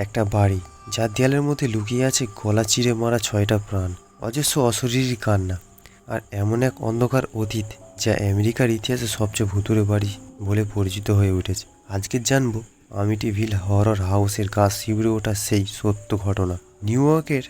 একটা বাড়ি যার দেয়ালের মধ্যে লুকিয়ে আছে গলা চিরে মারা 6টা প্রাণ, অজস্র অশরীরী কান্না, আর এমন এক অন্ধকার অতীত যা আমেরিকার ইতিহাসে সবচেয়ে ভুতুড়ে বাড়ি বলে পরিচিত হয়ে উঠেছে। আজকে জানবো আমিটিভিল হরর হাউসের গা শিউরে ওঠা সেই সত্য ঘটনা। নিউ ইয়র্কের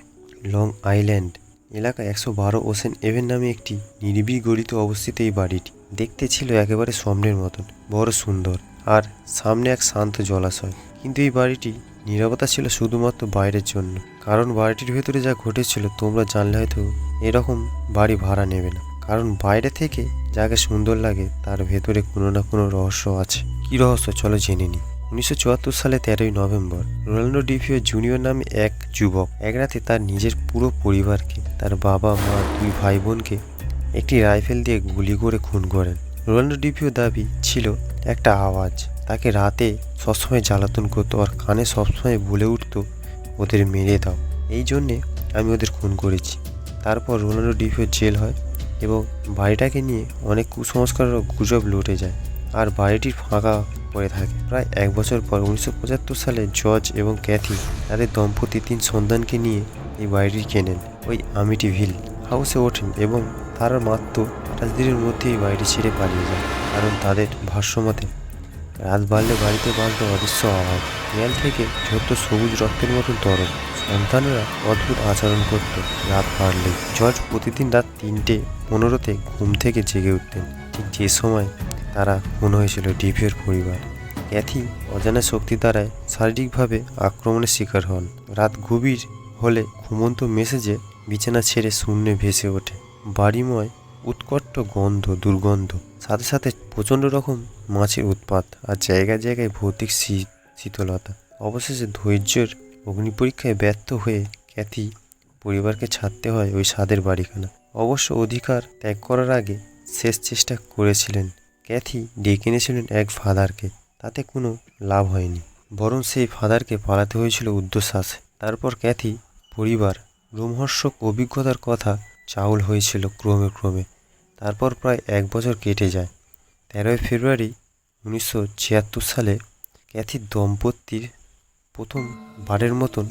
লং আইল্যান্ড এলাকায় 112 ওশেন এভেন নামে একটি নিরিবিলি গলিতে অবস্থিত এই বাড়িটি দেখতে ছিল একেবারে স্বপ্নের মতন, বড় সুন্দর, আর সামনে এক শান্ত জলাশয়। কিন্তু এই বাড়িটি নীরবতা ছিল শুধুমাত্র বাইরের জন্য, কারণ বাড়িটির ভেতরে যা ঘটেছিল তোমরা জানলে হয়তো এরকম বাড়ি ভাড়া নেবে না। কারণ বাইরে থেকে যাকে সুন্দর লাগে তার ভেতরে কোনো না কোনো রহস্য আছে। কি রহস্য চলো জেনে নিই। 1974 সালে 13ই নভেম্বর রোনাল্ডো ডিভিও জুনিয়র নামে এক যুবক এক রাতে তার নিজের পুরো পরিবারকে, তার বাবা মা 2 ভাই বোনকে একটি রাইফেল দিয়ে গুলি করে খুন করেন। রোনাল্ডো ডিভিও দাবি ছিল একটা আওয়াজ তাকে রাতে সবসময় জ্বালাতন করতো আর কানে সবসময় বলে উঠতো, ওদের মেরে দাও, এই জন্যে আমি ওদের খুন করেছি। তারপর রোনাল্ডো ডিভিও জেল হয় এবং বাড়িটাকে নিয়ে অনেক কুসংস্কার ও গুজব লুটে যায়, আর বাড়িটি ফাঁকা পড়ে থাকে। প্রায় 1 বছর পর 1975 সালে জর্জ এবং ক্যাথি তাদের দম্পতি 3 সন্তানকে নিয়ে এই বাড়িটি কেনেন, ওই আমিটিভিল হাউসে ওঠেন এবং তারা মাত্র 28 দিনের মধ্যে এই বাড়িটি ছেড়ে পালিয়ে যায়। কারণ তাদের ভাষ্যমতে রাত বাড়লে বাড়িতে বাঁধত অদৃশ্য আওয়াজ, দেয়াল থেকে ঝরত সবুজ রক্তের মতন তরল, সন্তানেরা অদ্ভুত আচরণ করত রাত বাড়লেই। জর্জ প্রতিদিন রাত 3:15 ঘুম থেকে জেগে উঠতেন, ঠিক যে সময় তারা খুন হয়েছিল ডিভিওর পরিবার। ক্যাথি অজানা শক্তি দ্বারায় শারীরিকভাবে আক্রমণের শিকার হন। রাত গভীর হলে ঘুমন্ত মেসেজে বিছানা ছেড়ে শূন্যে ভেসে ওঠে। বাড়িময় উৎকট দুর্গন্ধ, সাথে সাথে প্রচণ্ড রকম মাছের উৎপাত, আর জায়গায় জায়গায় ভৌতিক শীতলতা। অবশেষে ধৈর্যের অগ্নিপরীক্ষায় ব্যর্থ হয়ে ক্যাথি পরিবারকে ছাড়তে হয় ওই স্বাদের বাড়িখানা। অবশ্য অধিকার ত্যাগ করার আগে শেষ চেষ্টা করেছিলেন। ক্যাথি ডেকে এনেছিলেন এক ফাদারকে, তাতে কোনো লাভ হয়নি, বরং সেই ফাদারকে পালাতে হয়েছিল ঊর্ধ্বশ্বাসে। তারপর ক্যাথি পরিবার রোমহর্ষক অভিজ্ঞতার কথা চাউল হয়েছিল ক্রমে। তারপর প্রায় 1 বছর কেটে যায়। 13ই ফেব্রুয়ারি 1976 সালে ক্যাথির দম্পতির প্রথম বারের মতন